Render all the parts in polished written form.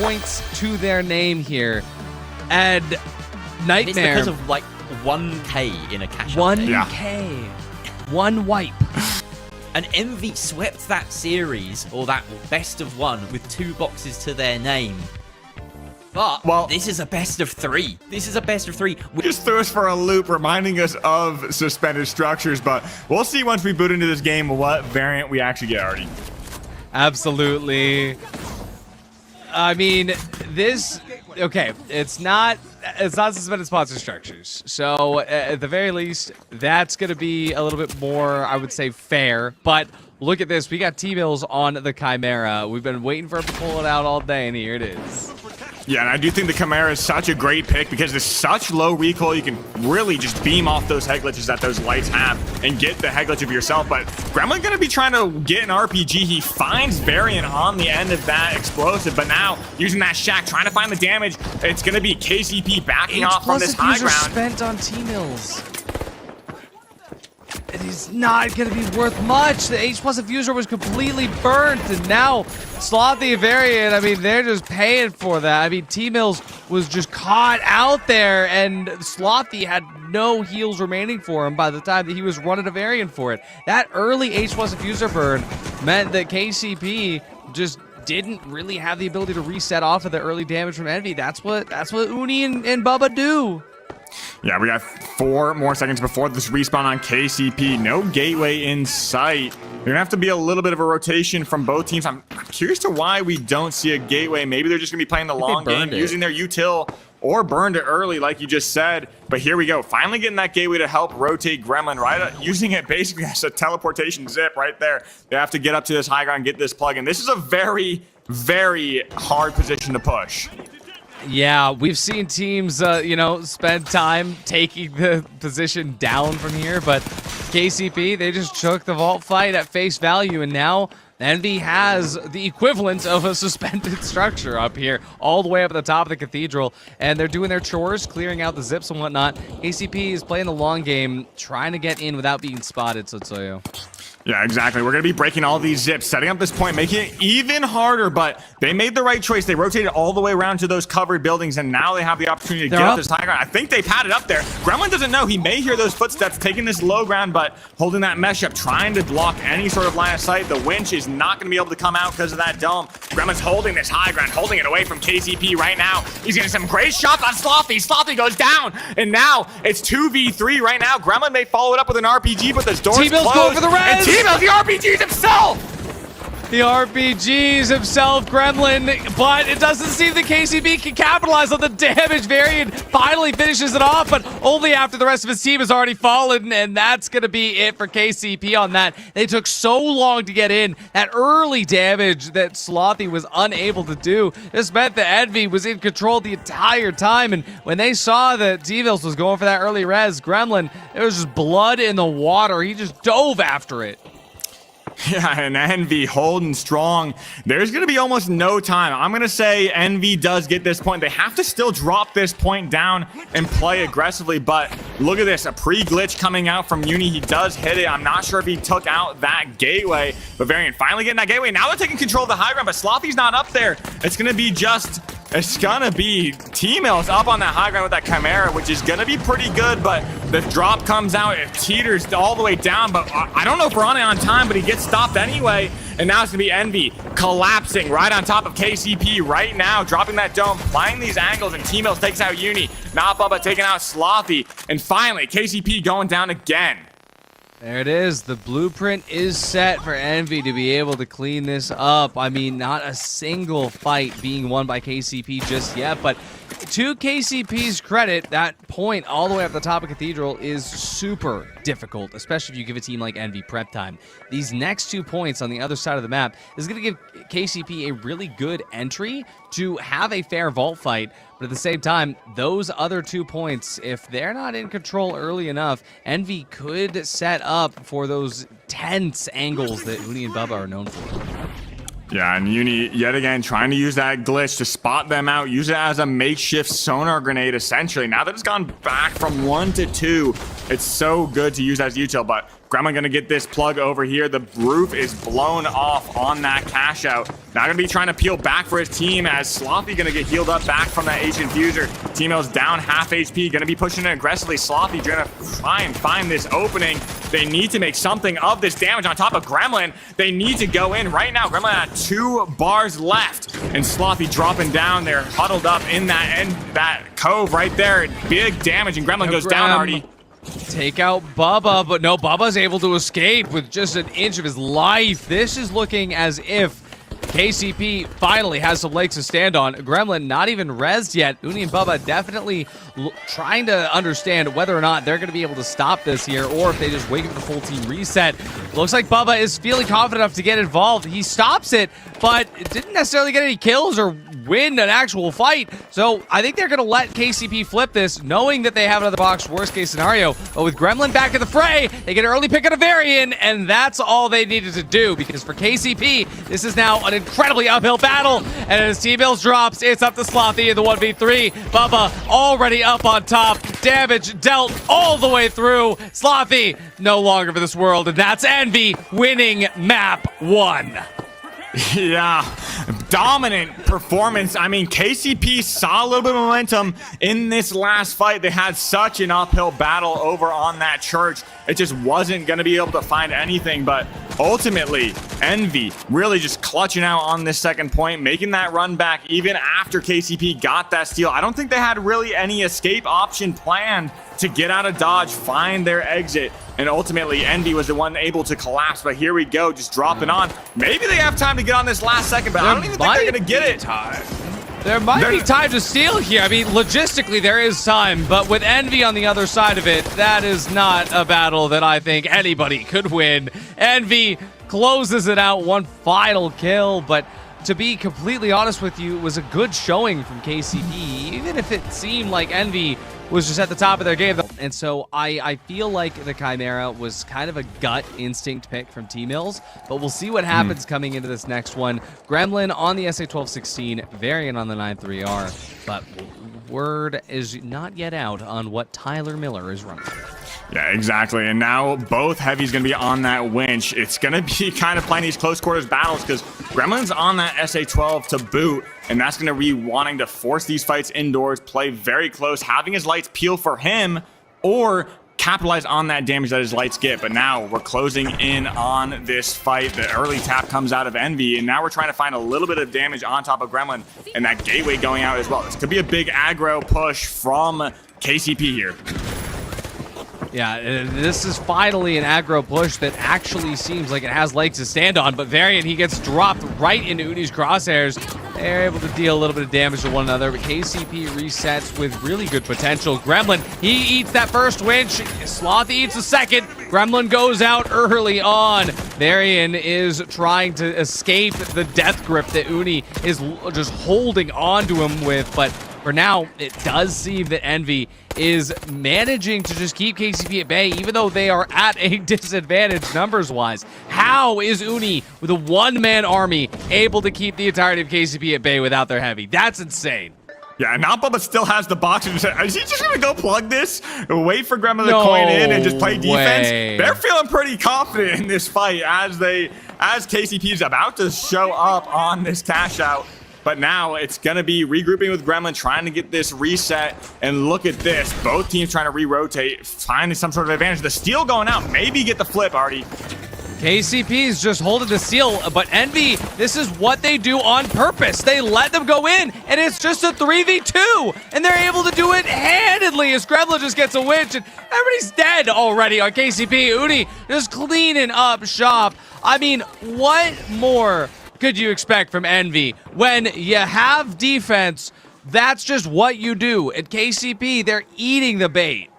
points to their name here. And Nightmare. It's because of like 1k in a cash. 1k. One wipe. And Envy swept that series, or that best of one, with 2 boxes to their name. But well, this is a best of 3. This is a best of 3. Just threw us for a loop, reminding us of suspended structures, but we'll see once we boot into this game what variant we actually get, Artie. Absolutely. I mean, this... Okay, it's not suspended sponsor structures. So at the very least, that's going to be a little bit more, I would say, fair. But look at this. We got T-Mills on the Chimera. We've been waiting for him to pull it out all day, and here it is. Yeah, and I do think the Chimera is such a great pick because there's such low recoil. You can really just beam off those head glitches that those lights have and get the head glitch of yourself. But Gremlin going to be trying to get an RPG. He finds Variant on the end of that explosive, but now using that shack, trying to find the damage. It's going to be KCP backing off from this high ground. Spent on T-Mills. It is not going to be worth much. The H+ diffuser was completely burnt, and now Slothy and Variant, I mean, they're just paying for that. I mean, T-Mills was just caught out there, and Slothy had no heals remaining for him by the time that he was running a Variant for it. That early H+ diffuser burn meant that KCP just didn't really have the ability to reset off of the early damage from Envy. That's what Uni and Bubba do. Yeah, we got 4 more seconds before this respawn on KCP. No gateway in sight. There's gonna have to be a little bit of a rotation from both teams. I'm curious to why we don't see a gateway. Maybe they're just gonna be playing the long game, using their util, or burned it early, like you just said. But here we go, finally getting that gateway to help rotate Gremlin, right? Using it basically as a teleportation zip right there. They have to get up to this high ground, get this plug in. This is a very, very hard position to push. Yeah, we've seen teams, spend time taking the position down from here, but KCP, they just took the vault fight at face value, and now Envy has the equivalent of a suspended structure up here, all the way up at the top of the cathedral, and they're doing their chores, clearing out the zips and whatnot. KCP is playing the long game, trying to get in without being spotted, Sotsoyo. Yeah, exactly. We're going to be breaking all these zips, setting up this point, making it even harder, but they made the right choice. They rotated all the way around to those covered buildings, and now they have the opportunity to get up this high ground. I think they padded up there. Gremlin doesn't know. He may hear those footsteps taking this low ground, but holding that mesh up, trying to block any sort of line of sight. The winch is not going to be able to come out because of that dome. Gremlin's holding this high ground, holding it away from KCP right now. He's getting some great shots on Slothy. Slothy goes down, and now it's 2v3 right now. Gremlin may follow it up with an RPG, but this door's closed. T-Mills go for the res! T-Mills, the RPGs himself! The RPGs himself, Gremlin, but it doesn't seem that KCP can capitalize on the damage. Variant finally finishes it off, but only after the rest of his team has already fallen, and that's going to be it for KCP on that. They took so long to get in. That early damage that Slothy was unable to do just meant that Envy was in control the entire time, and when they saw that T-Mills was going for that early res, Gremlin, it was just blood in the water. He just dove after it. Yeah, and Envy holding strong. There's going to be almost no time. I'm going to say Envy does get this point. They have to still drop this point down and play aggressively, but look at this. A pre-glitch coming out from Uni. He does hit it. I'm not sure if he took out that gateway, but Variant finally getting that gateway. Now they're taking control of the high ground, but Slothy's not up there. It's going to be T-Mills up on that high ground with that Chimera, which is going to be pretty good, but the drop comes out. It teeters all the way down, but I don't know if we're on time, but he gets stopped anyway, and now it's going to be Envy collapsing right on top of KCP right now, dropping that dome, flying these angles, and T-Mills takes out Uni. Not Bubba taking out Slothy, and finally, KCP going down again. There it is. The blueprint is set for Envy to be able to clean this up. I mean, not a single fight being won by KCP just yet, but to KCP's credit, that point all the way up the top of Cathedral is super difficult, especially if you give a team like Envy prep time. These next 2 points on the other side of the map is going to give KCP a really good entry to have a fair vault fight, but at the same time, those other 2 points, if they're not in control early enough, Envy could set up for those tense angles that Uni and Bubba are known for. Yeah, and Uni, yet again, trying to use that glitch to spot them out, use it as a makeshift sonar grenade, essentially. Now that it's gone back from 1 to 2, it's so good to use as util, but Gremlin gonna get this plug over here. The roof is blown off on that cash out. Now gonna be trying to peel back for his team as Slothy gonna get healed up back from that H infuser. Team's down half HP, gonna be pushing it aggressively. Slothy gonna try and find this opening. They need to make something of this damage on top of Gremlin. They need to go in right now. Gremlin at 2 bars left, and Slothy dropping down there, huddled up in that end, that cove right there. Big damage, and Gremlin goes down, Artie. Take out Bubba, but no, Bubba's able to escape with just an inch of his life. This is looking as if KCP finally has some legs to stand on. Gremlin not even rezzed yet. Uni and Bubba definitely trying to understand whether or not they're going to be able to stop this here, or if they just wait for the full team reset. Looks like Bubba is feeling confident enough to get involved. He stops it, but didn't necessarily get any kills or win an actual fight. So I think they're going to let KCP flip this, knowing that they have another box, worst case scenario. But with Gremlin back in the fray, they get an early pick on a Varian, and that's all they needed to do, because for KCP, this is now an incredibly uphill battle. And as T-Bills drops, it's up to Slothy in the 1v3. Bubba already up on top. Damage dealt all the way through. Slothy no longer for this world, and that's Envy winning map 1. Yeah, dominant performance. I mean, KCP saw a little bit of momentum in this last fight. They had such an uphill battle over on that church. It just wasn't going to be able to find anything, but ultimately, Envy really just clutching out on this second point, making that run back even after KCP got that steal. I don't think they had really any escape option planned to get out of Dodge, find their exit, and ultimately Envy was the one able to collapse. But here we go, just dropping on. Maybe they have time to get on this last second, but I don't even think they're gonna get it. There might be time to steal here. I mean, logistically, there is time, but with Envy on the other side of it, that is not a battle that I think anybody could win. Envy closes it out, one final kill, but to be completely honest with you, it was a good showing from KCP, even if it seemed like Envy was just at the top of their game. And so I feel like the Chimera was kind of a gut instinct pick from T-Mills, but we'll see what happens coming into this next one. Gremlin on the SA-1216, Varian on the 9-3R, but word is not yet out on what Tyler Miller is running. Yeah, exactly. And now both heavies going to be on that winch. It's going to be kind of playing these close quarters battles because Gremlin's on that SA-12 to boot, and that's going to be wanting to force these fights indoors, play very close, having his lights peel for him, or capitalize on that damage that his lights get. But now we're closing in on this fight. The early tap comes out of Envy, and now we're trying to find a little bit of damage on top of Gremlin, and that gateway going out as well. This could be a big aggro push from KCP here. Yeah, this is finally an aggro push that actually seems like it has legs to stand on, but Varian, he gets dropped right into Uni's crosshairs. They're able to deal a little bit of damage to one another, but KCP resets with really good potential. Gremlin, he eats that first winch. Slothy eats the second. Gremlin goes out early on. Varian is trying to escape the death grip that Uni is just holding on to him with, but for now, it does seem that Envy is managing to just keep KCP at bay, even though they are at a disadvantage numbers-wise. How is Uni, with a one-man army, able to keep the entirety of KCP at bay without their heavy? That's insane. Yeah, now Bubba still has the box. Is he just going to go plug this, wait for Gremlin to coin in, and just play defense? They're feeling pretty confident in this fight as KCP is about to show up on this cash out. But now it's going to be regrouping with Gremlin, trying to get this reset. And look at this. Both teams trying to re-rotate, finding some sort of advantage. The steal going out. Maybe get the flip, Artie. KCP is just holding the steal, but Envy, this is what they do on purpose. They let them go in, and it's just a 3v2, and they're able to do it handedly as Gremlin just gets a winch, and everybody's dead already on KCP. Uni just cleaning up shop. I mean, what more could you expect from Envy? When you have defense, that's just what you do. At KCP, they're eating the bait.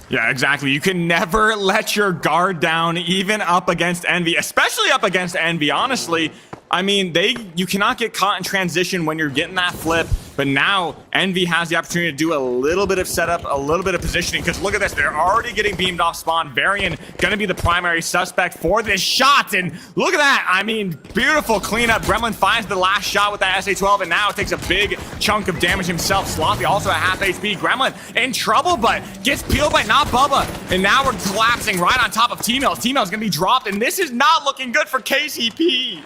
Yeah, exactly. You can never let your guard down, even up against Envy, especially up against Envy, honestly. I mean, you cannot get caught in transition when you're getting that flip. But now Envy has the opportunity to do a little bit of setup, a little bit of positioning, because look at this. They're already getting beamed off spawn. Varian going to be the primary suspect for this shot. And look at that. I mean, beautiful cleanup. Gremlin finds the last shot with that SA-12, and now takes a big chunk of damage himself. Slothy also at half HP. Gremlin in trouble, but gets peeled by not Bubba. And now we're collapsing right on top of T-Mills. T-Mills going to be dropped, and this is not looking good for KCP.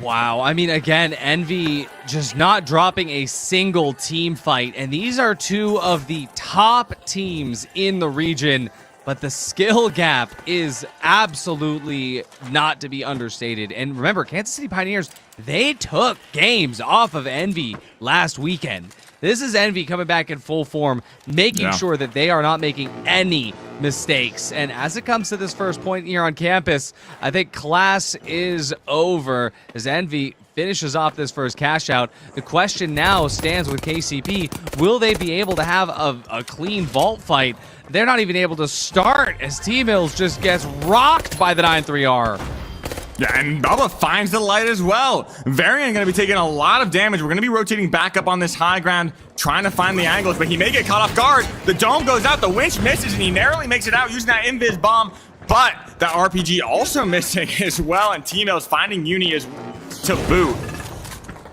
Wow, I mean, again, Envy just not dropping a single team fight, and these are two of the top teams in the region, but the skill gap is absolutely not to be understated. And remember, Kansas City Pioneers, they took games off of Envy last weekend. This is Envy coming back in full form, making sure that they are not making any mistakes. And as it comes to this first point here on campus, I think class is over as Envy finishes off this first cash out. The question now stands with KCP. Will they be able to have a clean vault fight? They're not even able to start as T-Mills just gets rocked by the 9-3R. Yeah, and Bubba finds the light as well. Varian going to be taking a lot of damage. We're going to be rotating back up on this high ground, trying to find the angles, but he may get caught off guard. The dome goes out, the winch misses, and he narrowly makes it out using that invis bomb, but the RPG also missing as well, and T-Mills finding Uni is to boot.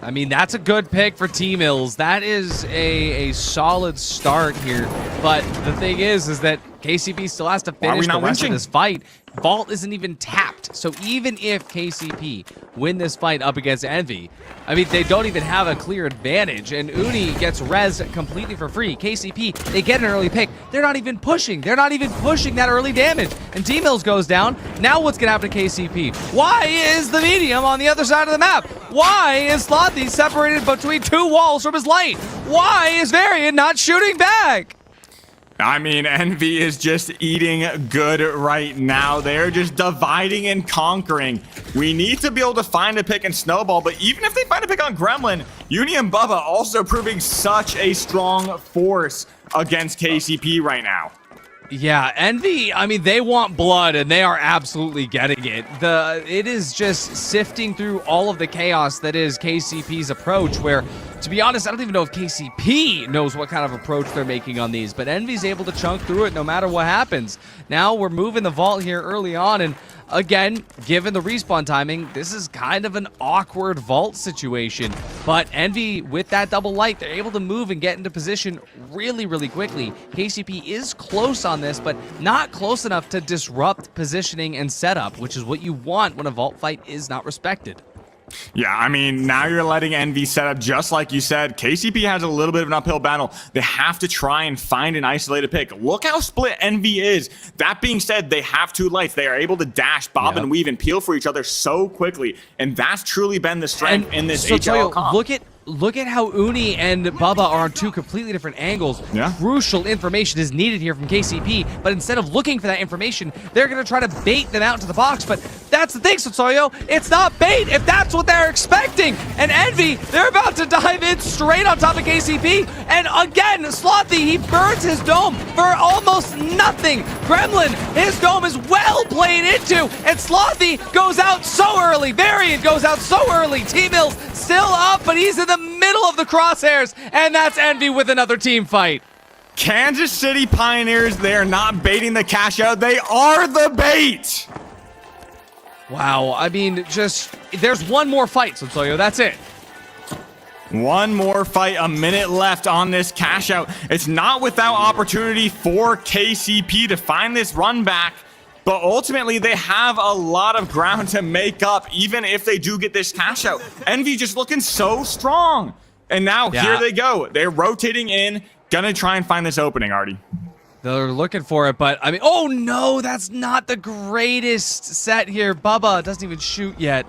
I mean, that's a good pick for T-Mills. That is a solid start here, but the thing is that KCP still has to finish the rest of this fight. Vault isn't even tapped, so even if KCP win this fight up against Envy, I mean, they don't even have a clear advantage, and Uni gets res completely for free. KCP, they get an early pick. They're not even pushing. They're not even pushing that early damage, and T-Mills goes down. Now what's going to happen to KCP? Why is the medium on the other side of the map? Why is Slothy separated between two walls from his light? Why is Varian not shooting back? I mean, Envy is just eating good right now. They're just dividing and conquering. We need to be able to find a pick and snowball, but even if they find a pick on Gremlin, Uni and Bubba also proving such a strong force against KCP right now. Yeah, Envy, I mean, they want blood, and they are absolutely getting it. It is just sifting through all of the chaos that is KCP's approach, where, to be honest, I don't even know if KCP knows what kind of approach they're making on these, but Envy's able to chunk through it no matter what happens. Now we're moving the vault here early on, and again, given the respawn timing, this is kind of an awkward vault situation. But Envy, with that double light, they're able to move and get into position really, really quickly. KCP is close on this, but not close enough to disrupt positioning and setup, which is what you want when a vault fight is not respected. Yeah, I mean, now you're letting Envy set up just like you said. KCP has a little bit of an uphill battle. They have to try and find an isolated pick. Look how split Envy is. That being said, they have two lights. They are able to dash, bob, and weave and peel for each other so quickly. And that's truly been the strength in this HL comp. Look at how Uni and Bubba are on two completely different angles. Yeah. Crucial information is needed here from KCP, but instead of looking for that information, they're going to try to bait them out into the box. But that's the thing, Sotoyo. It's not bait if that's what they're expecting. And Envy, they're about to dive in straight on top of KCP. And again, Slothy, he burns his dome for almost nothing. Gremlin, his dome is well played into, and Slothy goes out so early. Varian goes out so early. T-Mills still up, but he's in the middle of the crosshairs, and that's Envy with another team fight. Kansas City Pioneers, they are not baiting the cash out. They are the bait. Wow, I mean, just, there's one more fight, Sotoyo, that's it. One more fight, a minute left on this cash out. It's not without opportunity for KCP to find this run back. But ultimately, they have a lot of ground to make up, even if they do get this cash out. Envy just looking so strong. And now, here they go. They're rotating in, gonna try and find this opening, Artie. They're looking for it, but, I mean, oh no, that's not the greatest set here. Bubba doesn't even shoot yet.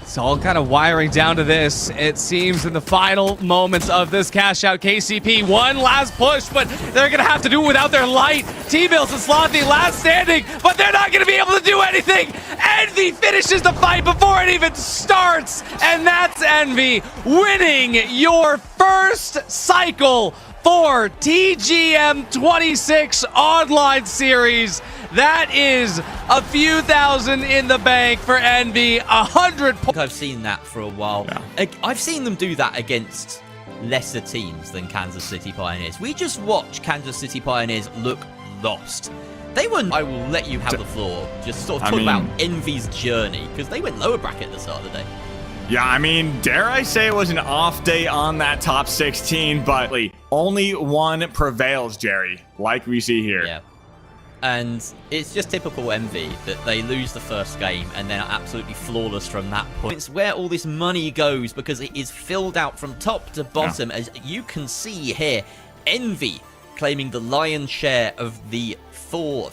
It's all kind of wiring down to this, it seems, in the final moments of this cash out. KCP, one last push, but they're going to have to do it without their light. T-Mills and Slothy last standing, but they're not going to be able to do anything. Envy finishes the fight before it even starts, and that's Envy winning your first cycle for TGM26 online series. That is a few thousand in the bank for Envy. 100 points. I've seen that for a while. Yeah. I've seen them do that against lesser teams than Kansas City Pioneers. We just watch Kansas City Pioneers look lost. They were. I will let you have the floor. Just sort of talk about Envy's journey, because they went lower bracket at the start of the day. Yeah, I mean, dare I say it was an off day on that top 16, but only one prevails, Jerry, like we see here. Yeah. And it's just typical Envy that they lose the first game and then are absolutely flawless from that point. It's where all this money goes, because it is filled out from top to bottom, as you can see here. Envy claiming the lion's share of the 4,000